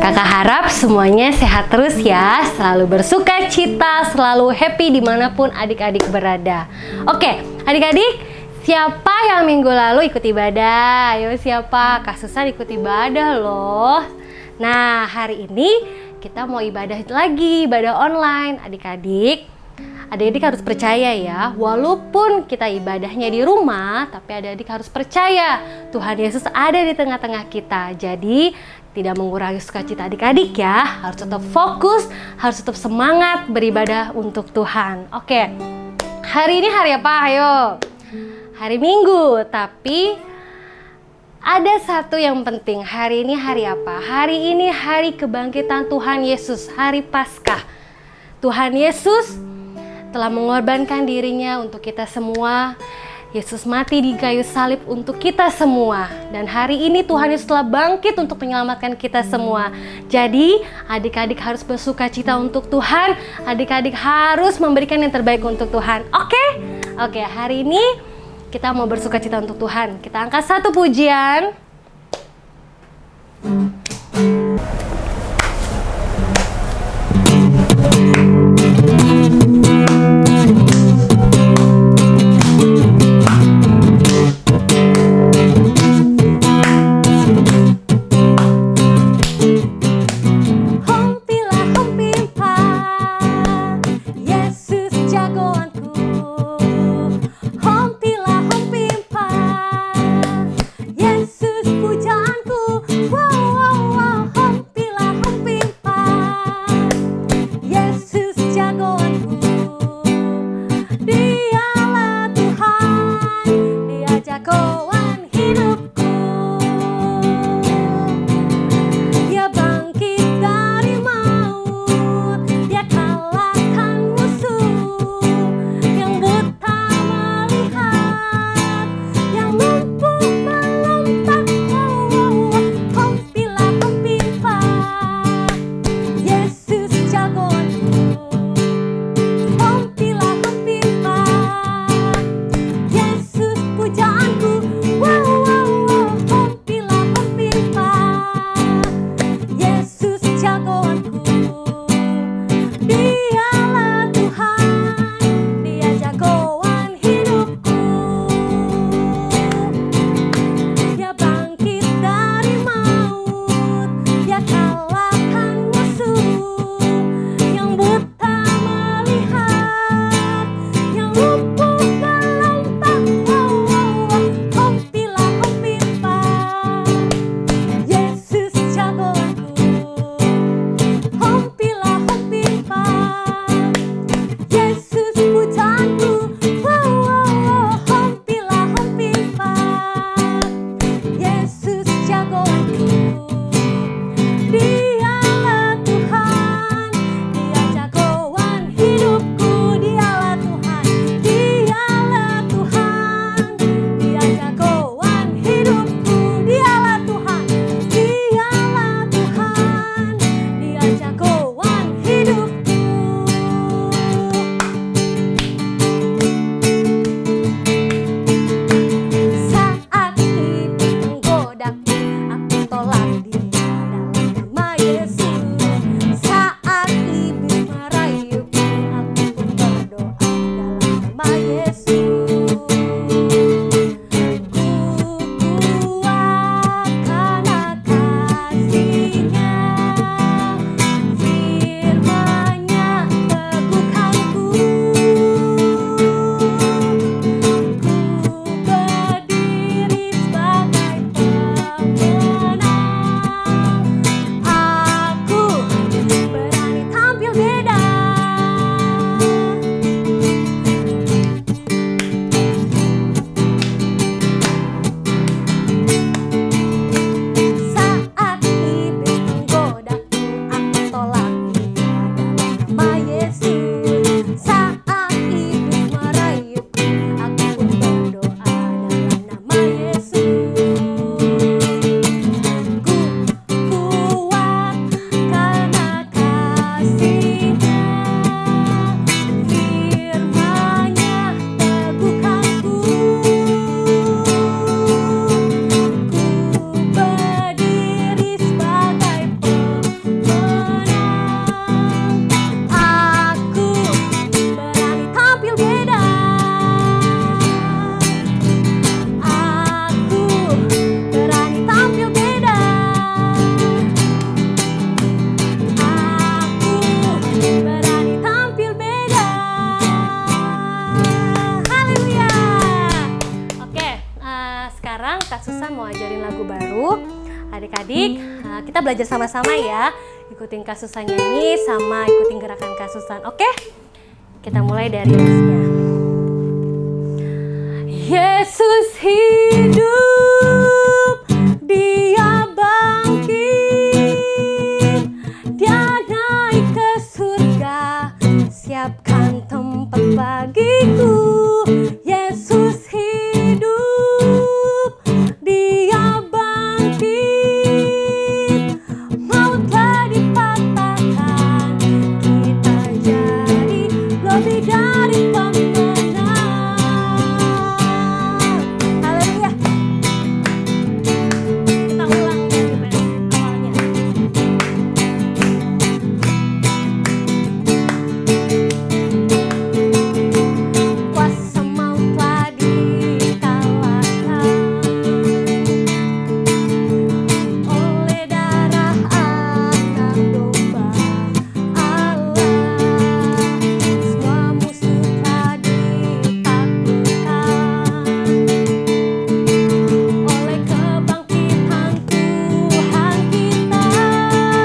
Kakak harap semuanya sehat terus ya, selalu bersuka cita, selalu happy dimanapun adik-adik berada. Oke, adik-adik, siapa yang minggu lalu ikut ibadah? Ayo siapa? Kak Susan ikut ibadah loh. Nah, hari ini kita mau ibadah lagi, ibadah online. Adik-adik harus percaya ya, walaupun kita ibadahnya di rumah, tapi adik-adik harus percaya Tuhan Yesus ada di tengah-tengah kita. Jadi tidak mengurangi sukacita adik-adik ya, harus tetap fokus, harus tetap semangat beribadah untuk Tuhan. Oke, hari ini hari apa? Ayo, hari Minggu, tapi ada satu yang penting. Hari ini hari apa? Hari ini hari kebangkitan Tuhan Yesus, hari Paskah. Tuhan Yesus telah mengorbankan dirinya untuk kita semua. Yesus mati di kayu salib untuk kita semua. Dan hari ini Tuhan Yesus telah bangkit untuk menyelamatkan kita semua. Jadi adik-adik harus bersuka cita untuk Tuhan. Adik-adik harus memberikan yang terbaik untuk Tuhan. Oke, hari ini kita mau bersuka cita untuk Tuhan. Kita angkat satu pujian. Yesus lagu baru. Adik-adik, kita belajar sama-sama ya. Ikutin Kak Susan nyanyi sama ikutin gerakan Kak Susan. Oke? Kita mulai dari Yesusnya. Yesus hidup, Dia bangkit, Dia naik ke surga, siapkan tempat bagiku. Yesus hidup, Dia bangkit, maut telah dipatahkan, kita jadi lebih dari pemenang. Haleluya. Kita ulang dari awalnya. Kuasa maut telah dikalahkan oleh darah anak domba Allah. Semua musuh telah ditaklukkan oleh kebangkitan Tuhan kita.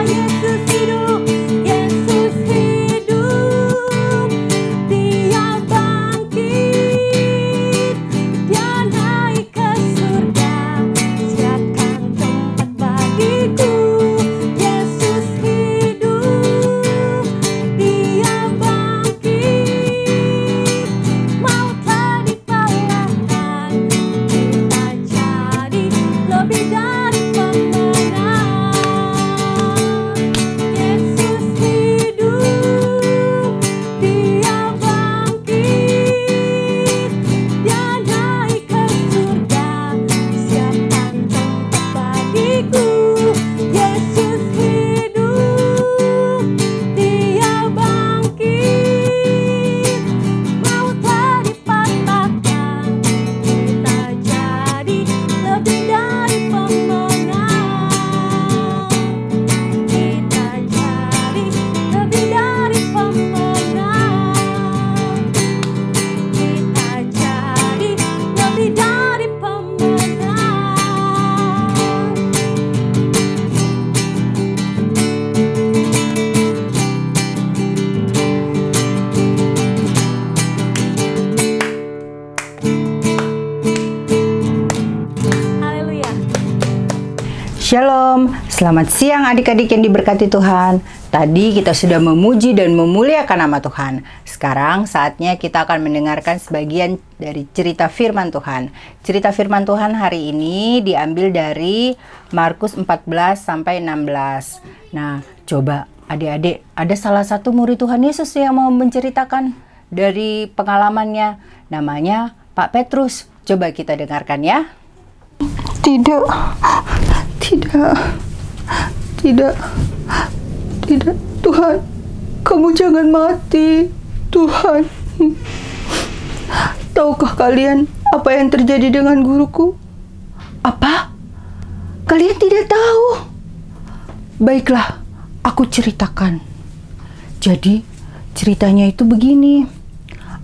Yesus hidup, Yesus hidup, Dia bangkit, Dia naik ke surga, siapkan tempat bagiku. Yesus hidup, Dia bangkit, maut telah dikalahkan, kita jadi lebih dari pemenang. Yesus hidup, Dia bangkit, Dia naik ke surga, siapkan tempat bagiku. Yesus hidup, Dia bangkit, maut telah dipatahkan, kita jadi lebih dari pemenang. Kita jadi lebih dari pemenang. Kita jadi lebih dari pemenang. Haleluya. Shalom, selamat siang adik-adik yang diberkati Tuhan. Tadi kita sudah memuji dan memuliakan nama Tuhan. Sekarang saatnya kita akan mendengarkan sebagian dari cerita firman Tuhan. Cerita firman Tuhan hari ini diambil dari Markus 14 sampai 16. Nah, coba adik-adik, ada salah satu murid Tuhan Yesus yang mau menceritakan dari pengalamannya. Namanya Pak Petrus. Coba kita dengarkan ya. Tidak, Tuhan, kamu jangan mati, Tuhan. Tahukah kalian apa yang terjadi dengan guruku? Apa? Kalian tidak tahu? Baiklah, aku ceritakan. Jadi, ceritanya itu begini.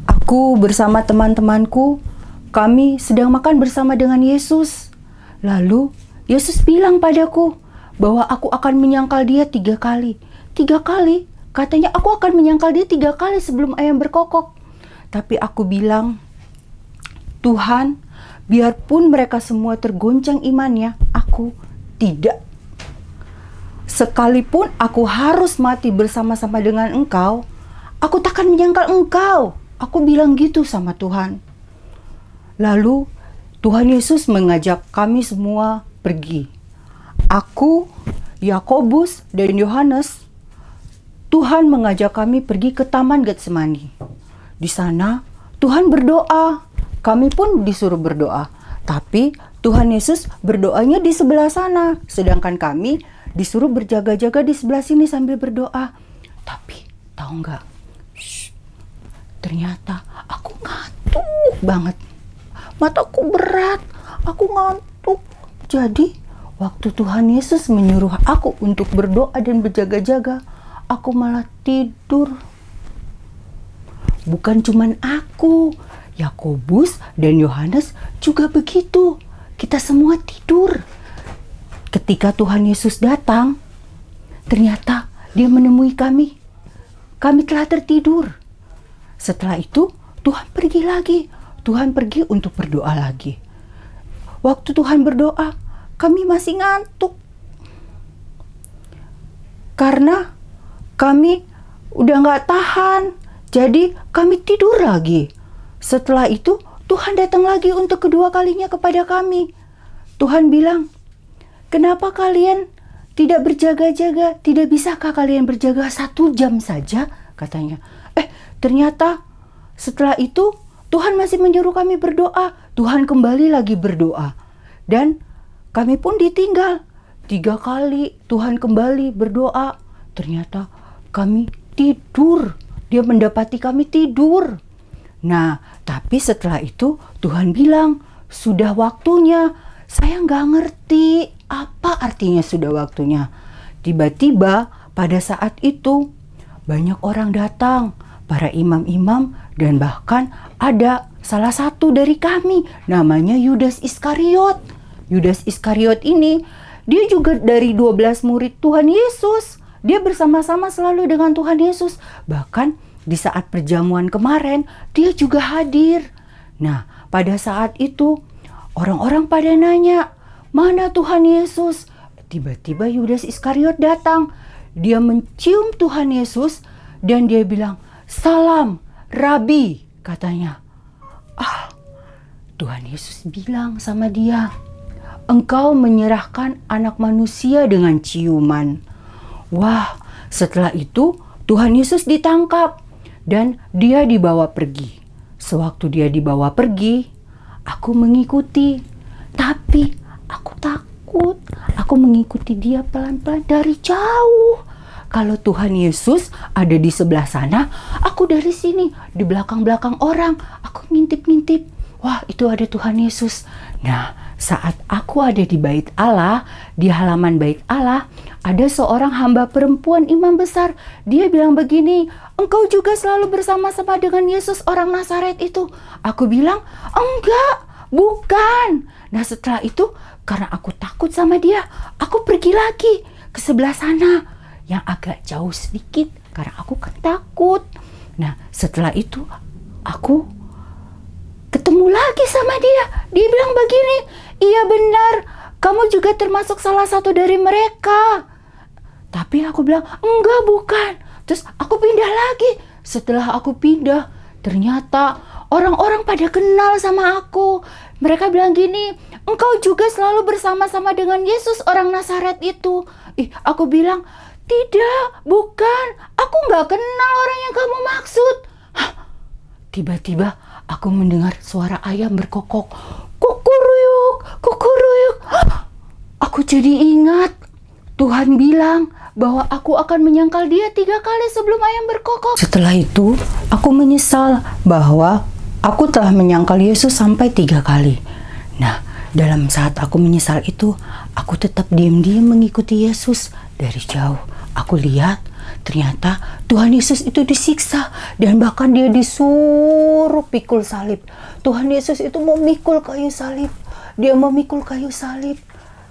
Aku bersama teman-temanku, kami sedang makan bersama dengan Yesus. Lalu, Yesus bilang padaku bahwa aku akan menyangkal dia 3 kali. 3 kali? Katanya aku akan menyangkal dia 3 kali sebelum ayam berkokok. Tapi aku bilang, Tuhan, biarpun mereka semua tergoncang imannya, aku tidak. Sekalipun aku harus mati bersama-sama dengan Engkau, aku takkan menyangkal Engkau. Aku bilang gitu sama Tuhan. Lalu Tuhan Yesus mengajak kami semua pergi. Aku, Yakobus, dan Yohanes, Tuhan mengajak kami pergi ke Taman Getsemani. Di sana Tuhan berdoa. Kami pun disuruh berdoa. Tapi Tuhan Yesus berdoanya di sebelah sana, sedangkan kami disuruh berjaga-jaga di sebelah sini sambil berdoa. Tapi tahu nggak? Ternyata aku ngantuk banget. Mataku berat, aku ngantuk. Jadi waktu Tuhan Yesus menyuruh aku untuk berdoa dan berjaga-jaga, aku malah tidur. Bukan cuman aku, Yakobus dan Yohanes juga begitu. Kita semua tidur. ketika Tuhan Yesus datang, ternyata dia menemui kami. Kami telah tertidur. Setelah itu Tuhan pergi lagi. Tuhan pergi untuk berdoa lagi. Waktu Tuhan berdoa, kami masih ngantuk. Karena kami udah gak tahan. Jadi kami tidur lagi. Setelah itu Tuhan datang lagi untuk kedua kalinya kepada kami. Tuhan bilang, "Kenapa kalian tidak berjaga-jaga? Tidak bisakah kalian berjaga 1 jam saja?" katanya. Ternyata setelah itu Tuhan masih menyuruh kami berdoa. Tuhan kembali lagi berdoa. Dan kami pun ditinggal. 3 kali Tuhan kembali berdoa. Ternyata kami tidur. Dia mendapati kami tidur. Nah, tapi setelah itu Tuhan bilang, "Sudah waktunya." Saya nggak ngerti apa artinya sudah waktunya. Tiba-tiba pada saat itu banyak orang datang, para imam-imam, dan bahkan ada salah satu dari kami, namanya Yudas Iskariot. Yudas Iskariot ini, dia juga dari 12 murid Tuhan Yesus. Dia bersama-sama selalu dengan Tuhan Yesus. Bahkan di saat perjamuan kemarin, dia juga hadir. Nah, pada saat itu, orang-orang pada nanya, "Mana Tuhan Yesus?" Tiba-tiba Yudas Iskariot datang. Dia mencium Tuhan Yesus dan dia bilang, "Salam, Rabi," katanya. Tuhan Yesus bilang sama dia, "Engkau menyerahkan anak manusia dengan ciuman." Wah, setelah itu Tuhan Yesus ditangkap dan dia dibawa pergi. Sewaktu dia dibawa pergi, aku mengikuti. Tapi aku takut. Aku mengikuti dia pelan-pelan dari jauh. Kalau Tuhan Yesus ada di sebelah sana, aku dari sini, di belakang-belakang orang. Aku ngintip-ngintip. Wah, itu ada Tuhan Yesus. Nah, saat aku ada di bait Allah, di halaman bait Allah, ada seorang hamba perempuan imam besar. Dia bilang begini, "Engkau juga selalu bersama-sama dengan Yesus orang Nazaret itu." Aku bilang, "Enggak, bukan." Nah, setelah itu karena aku takut sama dia, aku pergi lagi ke sebelah sana yang agak jauh sedikit karena aku kan takut. Nah, setelah itu aku ketemu lagi sama dia. Dia bilang begini, "Iya benar, kamu juga termasuk salah satu dari mereka." Tapi aku bilang, "Enggak, bukan." Terus aku pindah lagi. Setelah aku pindah, ternyata orang-orang pada kenal sama aku. Mereka bilang gini, "Engkau juga selalu bersama-sama dengan Yesus orang Nazaret itu." Aku bilang, "Tidak, bukan. Aku nggak kenal orang yang kamu maksud." Tiba-tiba aku mendengar suara ayam berkokok. Kukuruyuk, kukuruyuk. Aku jadi ingat Tuhan bilang bahwa aku akan menyangkal dia 3 kali sebelum ayam berkokok. Setelah itu, aku menyesal bahwa aku telah menyangkal Yesus sampai 3 kali. Nah, dalam saat aku menyesal itu, aku tetap diam-diam mengikuti Yesus dari jauh. Aku lihat ternyata Tuhan Yesus itu disiksa dan bahkan dia disuruh pikul salib. Tuhan Yesus itu memikul kayu salib. Dia memikul kayu salib.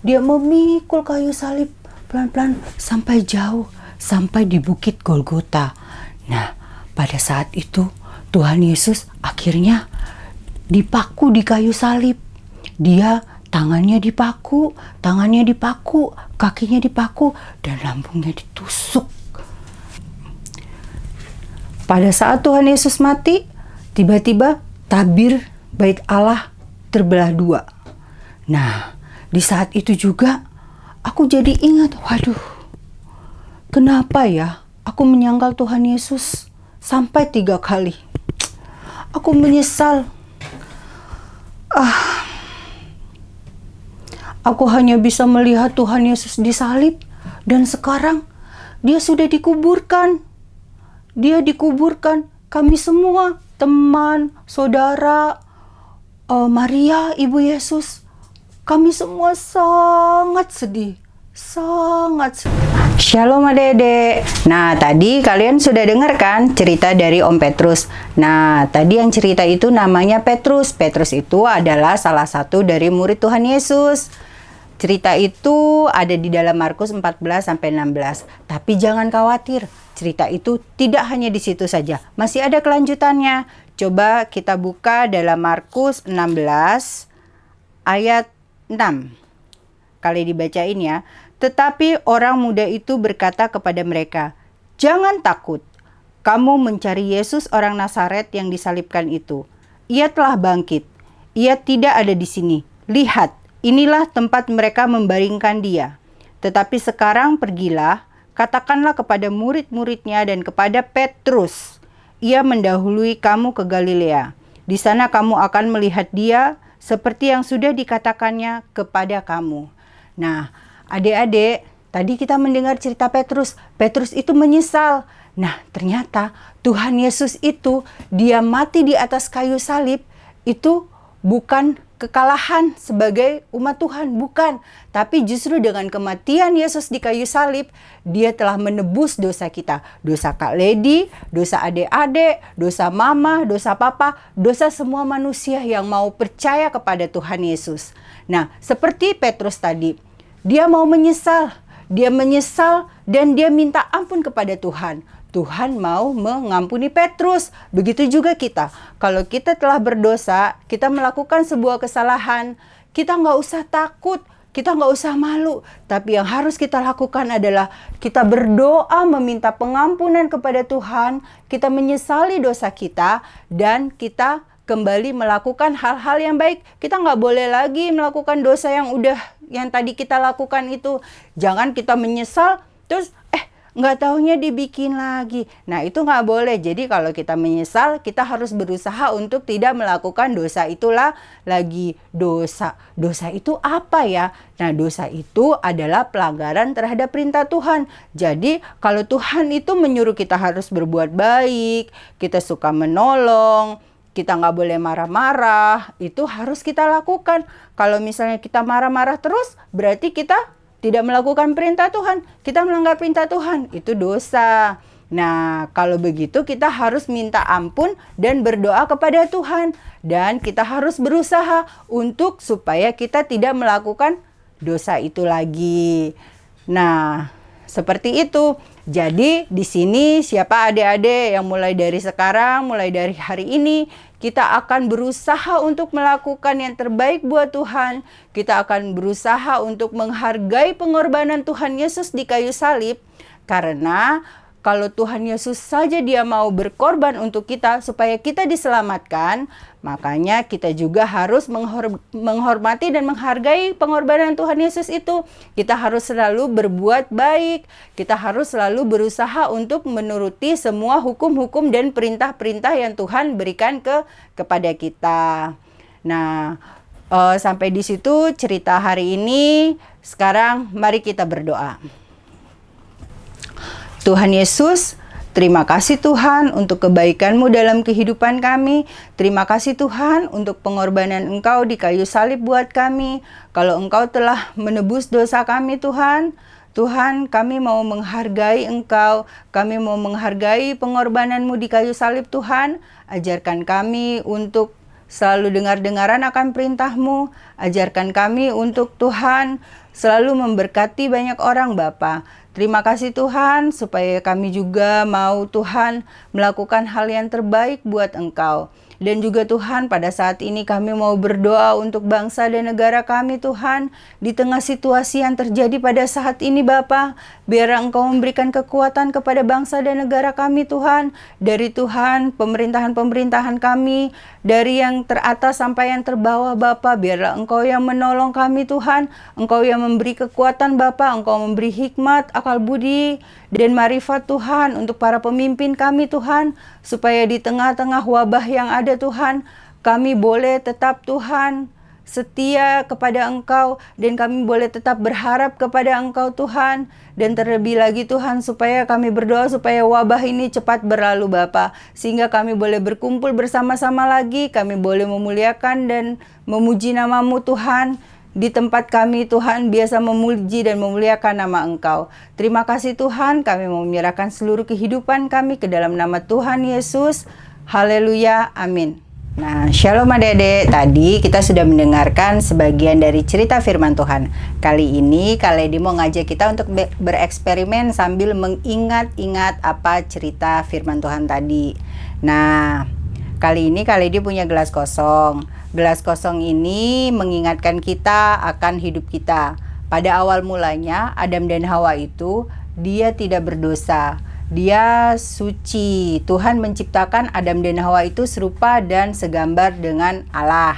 Dia memikul kayu salib pelan-pelan sampai jauh, sampai di bukit Golgota. Nah, pada saat itu Tuhan Yesus akhirnya dipaku di kayu salib. Dia tangannya dipaku, kakinya dipaku, dan lambungnya ditusuk. Pada saat Tuhan Yesus mati, tiba-tiba tabir bait Allah terbelah 2. Nah, di saat itu juga aku jadi ingat, waduh, kenapa ya aku menyangkal Tuhan Yesus sampai 3 kali. Aku menyesal. Aku hanya bisa melihat Tuhan Yesus disalib dan sekarang dia sudah dikuburkan. Dia dikuburkan. Kami semua, teman, saudara, Maria, Ibu Yesus, kami semua sangat sedih. Sangat sedih. Shalom adik-adik. Nah, tadi kalian sudah dengar kan cerita dari Om Petrus. Nah, tadi yang cerita itu namanya Petrus. Petrus itu adalah salah satu dari murid Tuhan Yesus. Cerita itu ada di dalam Markus 14 sampai 16. Tapi jangan khawatir, cerita itu tidak hanya di situ saja. Masih ada kelanjutannya. Coba kita buka dalam Markus 16 ayat 6. Kali dibacain ya. Tetapi orang muda itu berkata kepada mereka, "Jangan takut. Kamu mencari Yesus orang Nazaret yang disalibkan itu. Ia telah bangkit. Ia tidak ada di sini. Lihat, inilah tempat mereka membaringkan dia. Tetapi sekarang pergilah, katakanlah kepada murid-muridnya dan kepada Petrus, ia mendahului kamu ke Galilea. Di sana kamu akan melihat dia seperti yang sudah dikatakannya kepada kamu." Nah, adik-adik, tadi kita mendengar cerita Petrus. Petrus itu menyesal. Nah, ternyata Tuhan Yesus itu, dia mati di atas kayu salib, itu bukan kekalahan sebagai umat Tuhan, bukan. Tapi justru dengan kematian Yesus di kayu salib, dia telah menebus dosa kita. Dosa Kak Lady, dosa adik-adik, dosa mama, dosa papa, dosa semua manusia yang mau percaya kepada Tuhan Yesus. Nah, seperti Petrus tadi, dia mau menyesal. Dia menyesal dan dia minta ampun kepada Tuhan. Tuhan mau mengampuni Petrus. Begitu juga kita. Kalau kita telah berdosa, kita melakukan sebuah kesalahan, kita nggak usah takut, kita nggak usah malu. Tapi yang harus kita lakukan adalah kita berdoa meminta pengampunan kepada Tuhan, kita menyesali dosa kita, dan kita kembali melakukan hal-hal yang baik. Kita nggak boleh lagi melakukan dosa yang tadi kita lakukan itu. Jangan kita menyesal, terus nggak taunya dibikin lagi. Nah, itu nggak boleh. Jadi kalau kita menyesal, kita harus berusaha untuk tidak melakukan dosa itulah lagi. Dosa itu apa ya? Nah, dosa itu adalah pelanggaran terhadap perintah Tuhan. Jadi kalau Tuhan itu menyuruh kita harus berbuat baik, kita suka menolong, kita nggak boleh marah-marah, itu harus kita lakukan. Kalau misalnya kita marah-marah terus, berarti kita tidak melakukan perintah Tuhan, kita melanggar perintah Tuhan, itu dosa. Nah, kalau begitu kita harus minta ampun dan berdoa kepada Tuhan. Dan kita harus berusaha untuk supaya kita tidak melakukan dosa itu lagi. Nah, seperti itu. Jadi di sini siapa adik-adik yang mulai dari sekarang, mulai dari hari ini, kita akan berusaha untuk melakukan yang terbaik buat Tuhan. Kita akan berusaha untuk menghargai pengorbanan Tuhan Yesus di kayu salib. Karena kalau Tuhan Yesus saja dia mau berkorban untuk kita supaya kita diselamatkan, makanya kita juga harus menghormati dan menghargai pengorbanan Tuhan Yesus itu. Kita harus selalu berbuat baik. Kita harus selalu berusaha untuk menuruti semua hukum-hukum dan perintah-perintah yang Tuhan berikan kepada kita. Nah, sampai di situ cerita hari ini. Sekarang mari kita berdoa. Tuhan Yesus, terima kasih Tuhan untuk kebaikan-Mu dalam kehidupan kami. Terima kasih Tuhan untuk pengorbanan Engkau di kayu salib buat kami. Kalau Engkau telah menebus dosa kami Tuhan, Tuhan kami mau menghargai Engkau. Kami mau menghargai pengorbanan-Mu di kayu salib Tuhan. Ajarkan kami untuk selalu dengar-dengaran akan perintah-Mu. Ajarkan kami untuk Tuhan selalu memberkati banyak orang Bapa. Terima kasih Tuhan supaya kami juga mau Tuhan melakukan hal yang terbaik buat Engkau. Dan juga Tuhan pada saat ini kami mau berdoa untuk bangsa dan negara kami Tuhan. Di tengah situasi yang terjadi pada saat ini Bapa, biar Engkau memberikan kekuatan kepada bangsa dan negara kami Tuhan. Dari Tuhan, pemerintahan-pemerintahan kami, dari yang teratas sampai yang terbawah Bapa, biarlah Engkau yang menolong kami Tuhan. Engkau yang memberi kekuatan Bapa, Engkau memberi hikmat, akal budi, dan marifat Tuhan untuk para pemimpin kami Tuhan. Supaya di tengah-tengah wabah yang ada Tuhan, kami boleh tetap Tuhan setia kepada Engkau, dan kami boleh tetap berharap kepada Engkau Tuhan. Dan terlebih lagi Tuhan, supaya kami berdoa supaya wabah ini cepat berlalu Bapa, sehingga kami boleh berkumpul bersama-sama lagi, kami boleh memuliakan dan memuji nama-Mu Tuhan. Di tempat kami Tuhan biasa memuji dan memuliakan nama Engkau. Terima kasih Tuhan, kami mau menyerahkan seluruh kehidupan kami ke dalam nama Tuhan Yesus. Haleluya, amin. Nah, shalom adik-adik. Tadi kita sudah mendengarkan sebagian dari cerita firman Tuhan. Kali ini Kak Lady mau ngajak kita untuk bereksperimen sambil mengingat-ingat apa cerita firman Tuhan tadi. Nah, kali ini Kak Lady punya gelas kosong. Gelas kosong ini mengingatkan kita akan hidup kita. Pada awal mulanya, Adam dan Hawa itu dia tidak berdosa. Dia suci. Tuhan menciptakan Adam dan Hawa itu serupa dan segambar dengan Allah.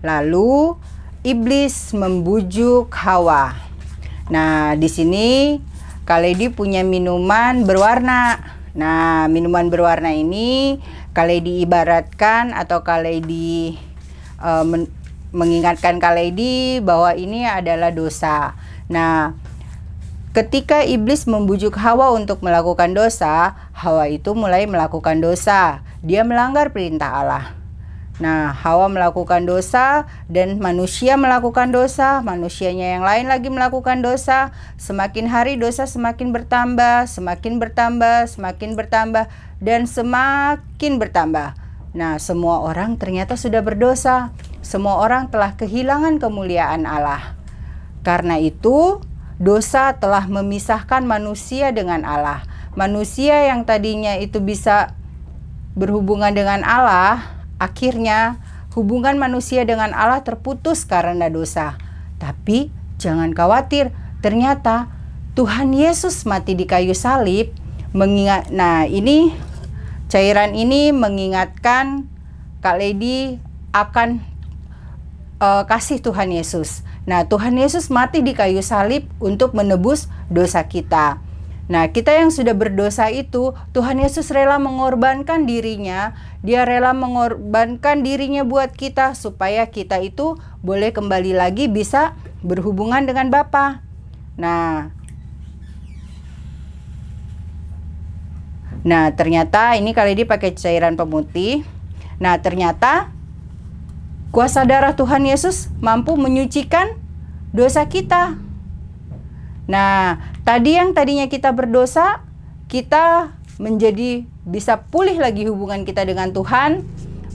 Lalu iblis membujuk Hawa. Nah, di sini Kak Lady punya minuman berwarna. Nah, minuman berwarna ini Kak Lady ibaratkan atau Kak Lady mengingatkan Kak Lady bahwa ini adalah dosa. Nah, ketika iblis membujuk Hawa untuk melakukan dosa, Hawa itu mulai melakukan dosa. Dia melanggar perintah Allah. Nah, Hawa melakukan dosa dan manusia melakukan dosa. Manusianya yang lain lagi melakukan dosa. Semakin hari dosa semakin bertambah, semakin bertambah, semakin bertambah, dan semakin bertambah. Nah, semua orang ternyata sudah berdosa. Semua orang telah kehilangan kemuliaan Allah. Karena itu, dosa telah memisahkan manusia dengan Allah. Manusia yang tadinya itu bisa berhubungan dengan Allah, akhirnya hubungan manusia dengan Allah terputus karena dosa. Tapi jangan khawatir, ternyata Tuhan Yesus mati di kayu salib. Nah, ini cairan ini mengingatkan Kak Lady akan kasih Tuhan Yesus. Nah, Tuhan Yesus mati di kayu salib untuk menebus dosa kita. Nah, kita yang sudah berdosa itu, Tuhan Yesus rela mengorbankan dirinya. Dia rela mengorbankan dirinya buat kita supaya kita itu boleh kembali lagi bisa berhubungan dengan Bapa. Nah, ternyata ini Kak Lady pakai cairan pemutih. Nah, ternyata kuasa darah Tuhan Yesus mampu menyucikan dosa kita. Nah, yang tadinya kita berdosa, kita menjadi bisa pulih lagi hubungan kita dengan Tuhan,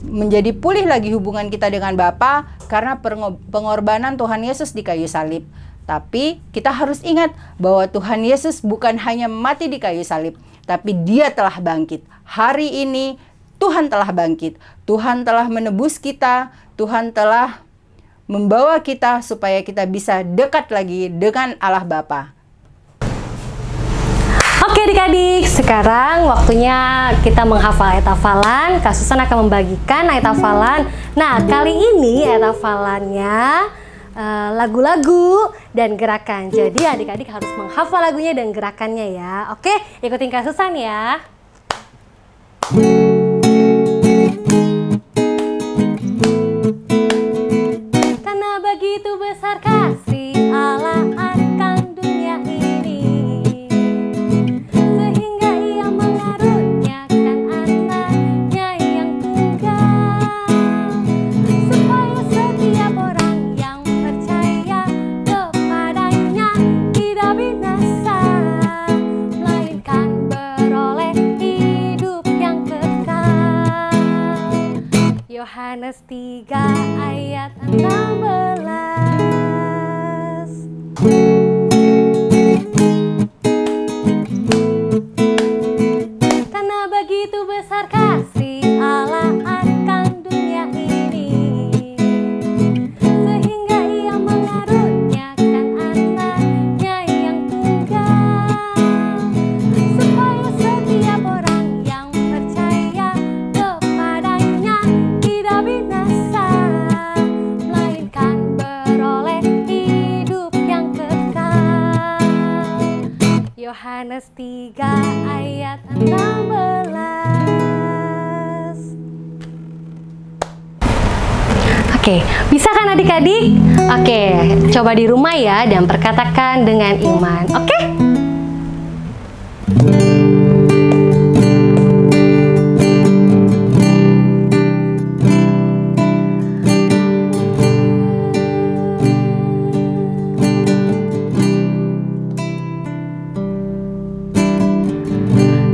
menjadi pulih lagi hubungan kita dengan Bapa karena pengorbanan Tuhan Yesus di kayu salib. Tapi kita harus ingat bahwa Tuhan Yesus bukan hanya mati di kayu salib, tapi Dia telah bangkit. Hari ini Tuhan telah bangkit. Tuhan telah menebus kita. Tuhan telah membawa kita supaya kita bisa dekat lagi dengan Allah Bapa. Oke adik-adik, sekarang waktunya kita menghafal ayat hafalan. Kak Susan akan membagikan ayat hafalan. Nah, kali ini ayat hafalannya lagu-lagu dan gerakan. Jadi adik-adik harus menghafal lagunya dan gerakannya ya. Oke, ikutin Kak Susan ya. Karena begitu besar kasih Allah akan dunia ini, sehingga Ia mengaruniakan anaknya yang tunggal, supaya setiap orang yang percaya kepadanya tidak binasa, melainkan beroleh hidup yang kekal. Yohanes 3 ayat 16. Karena begitu besar kasih Allah akan dunia ini, sehingga Ia mengaruniakan anaknya yang tunggal, supaya setiap orang yang percaya kepadanya tidak binasa, melainkan beroleh hidup yang kekal. Yohanes 3 ayat 16. Oke, bisa kan adik-adik? Oke, coba di rumah ya dan perkatakan dengan iman. Oke?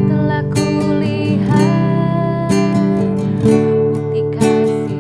Telah kulihat bukti kasih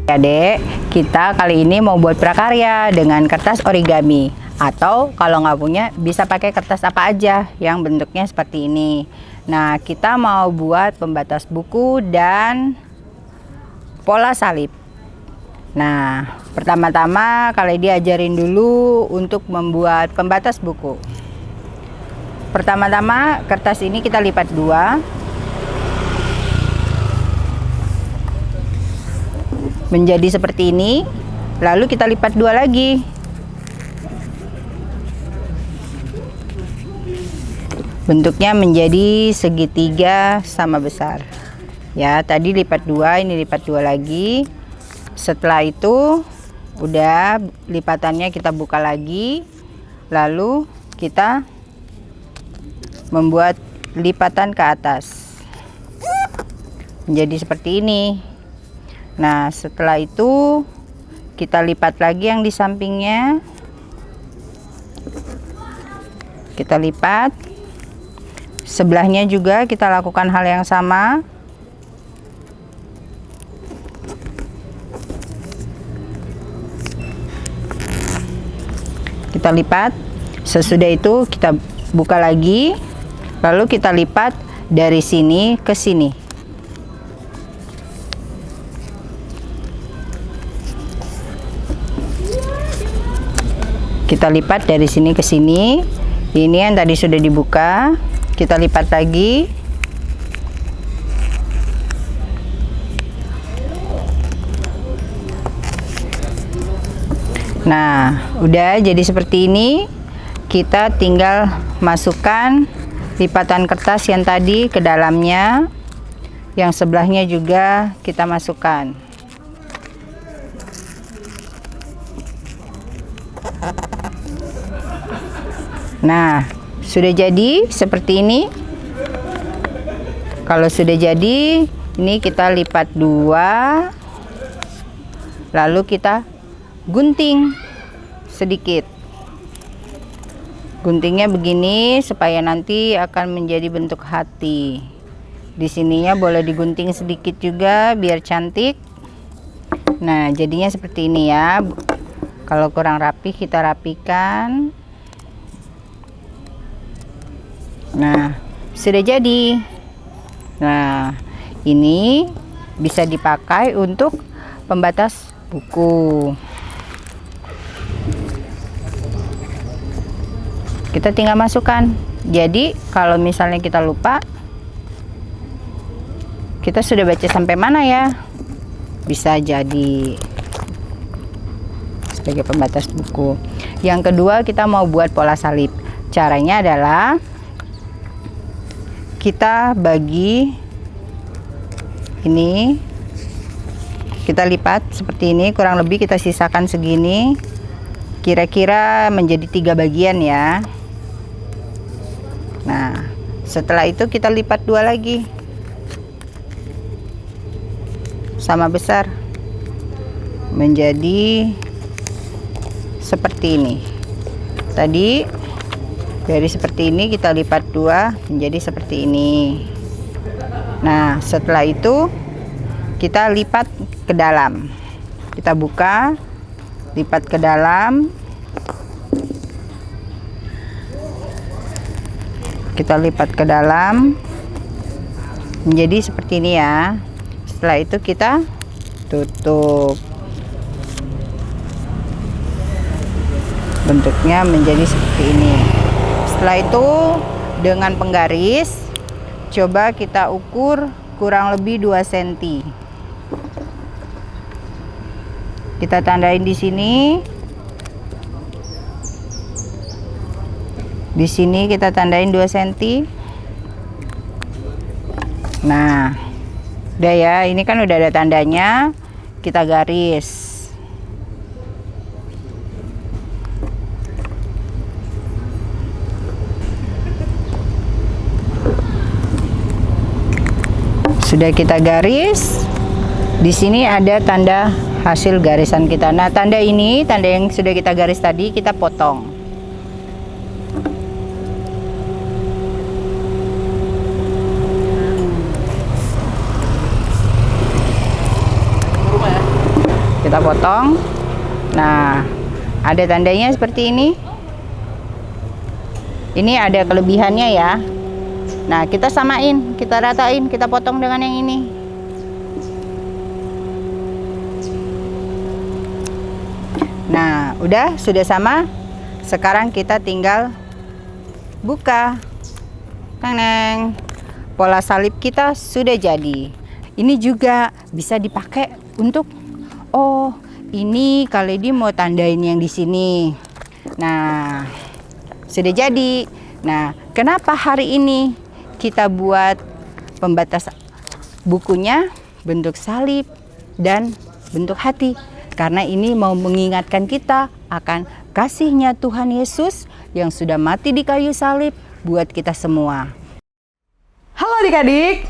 Adik, kita kali ini mau buat prakarya dengan kertas origami. Atau kalau nggak punya, bisa pakai kertas apa aja yang bentuknya seperti ini. Nah, kita mau buat pembatas buku dan pola salib. Nah, pertama-tama kali diajarin dulu untuk membuat pembatas buku. Pertama-tama kertas ini kita lipat dua. Menjadi seperti ini, lalu kita lipat dua lagi. Bentuknya menjadi segitiga sama besar. Ya, tadi lipat dua, ini lipat dua lagi. Setelah itu, udah lipatannya kita buka lagi. Lalu kita membuat lipatan ke atas. Menjadi seperti ini. Nah, setelah itu kita lipat lagi yang di sampingnya. Kita lipat. Sebelahnya juga kita lakukan hal yang sama. Kita lipat. Sesudah itu kita buka lagi. Lalu kita lipat dari sini ke sini. Kita lipat dari sini ke sini. Ini yang tadi sudah dibuka. Kita lipat lagi. Nah, udah jadi seperti ini. Kita tinggal masukkan lipatan kertas yang tadi ke dalamnya. Yang sebelahnya juga kita masukkan. Nah, sudah jadi seperti ini. Kalau sudah jadi, ini kita lipat dua. Lalu kita gunting sedikit. Guntingnya begini supaya nanti akan menjadi bentuk hati. Di sininya boleh digunting sedikit juga biar cantik. Nah, jadinya seperti ini ya. Kalau kurang rapi kita rapikan. Nah, sudah jadi. Nah, ini bisa dipakai untuk pembatas buku. Kita tinggal masukkan. Jadi, kalau misalnya kita lupa, kita sudah baca sampai mana ya? Bisa jadi sebagai pembatas buku. Yang kedua, kita mau buat pola salib. Caranya adalah kita bagi ini, kita lipat seperti ini, kurang lebih kita sisakan segini, kira-kira menjadi 3 bagian ya. Nah, setelah itu kita lipat dua lagi sama besar menjadi seperti ini. Tadi dari seperti ini kita lipat dua menjadi seperti ini. Nah, setelah itu kita lipat ke dalam. Kita buka, lipat ke dalam. Kita lipat ke dalam menjadi seperti ini ya. Setelah itu kita tutup. Bentuknya menjadi seperti ini. Setelah itu dengan penggaris coba kita ukur kurang lebih 2 cm. Kita tandain di sini. Di sini kita tandain 2 cm. Nah, udah ya, ini kan udah ada tandanya. Kita garis. Sudah kita garis. Di sini ada tanda hasil garisan kita. Nah, tanda ini, tanda yang sudah kita garis tadi, kita potong. kita potong. Nah, ada tandanya seperti ini. Ini ada kelebihannya ya. Nah, kita samain, kita ratain, kita potong dengan yang ini. Nah, sudah sama. Sekarang kita tinggal buka. Teneng. Pola salib kita sudah jadi. Ini juga bisa dipakai untuk ini Kak Lady mau tandain yang di sini. Nah, sudah jadi. Nah, kenapa hari ini kita buat pembatas bukunya bentuk salib dan bentuk hati? Karena ini mau mengingatkan kita akan kasihnya Tuhan Yesus yang sudah mati di kayu salib buat kita semua. Halo adik-adik,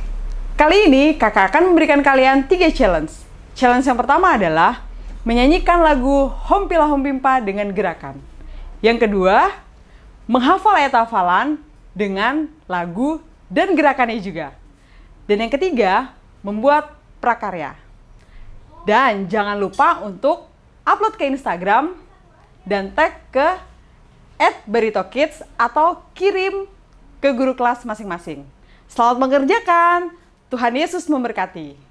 kali ini kakak akan memberikan kalian 3 challenge. Challenge yang pertama adalah menyanyikan lagu Hompila Hompimpa dengan gerakan. Yang kedua, menghafal ayat hafalan dengan lagu dan gerakannya juga. Dan yang ketiga, membuat prakarya. Dan jangan lupa untuk upload ke Instagram dan tag ke @baritokids atau kirim ke guru kelas masing-masing. Selamat mengerjakan. Tuhan Yesus memberkati.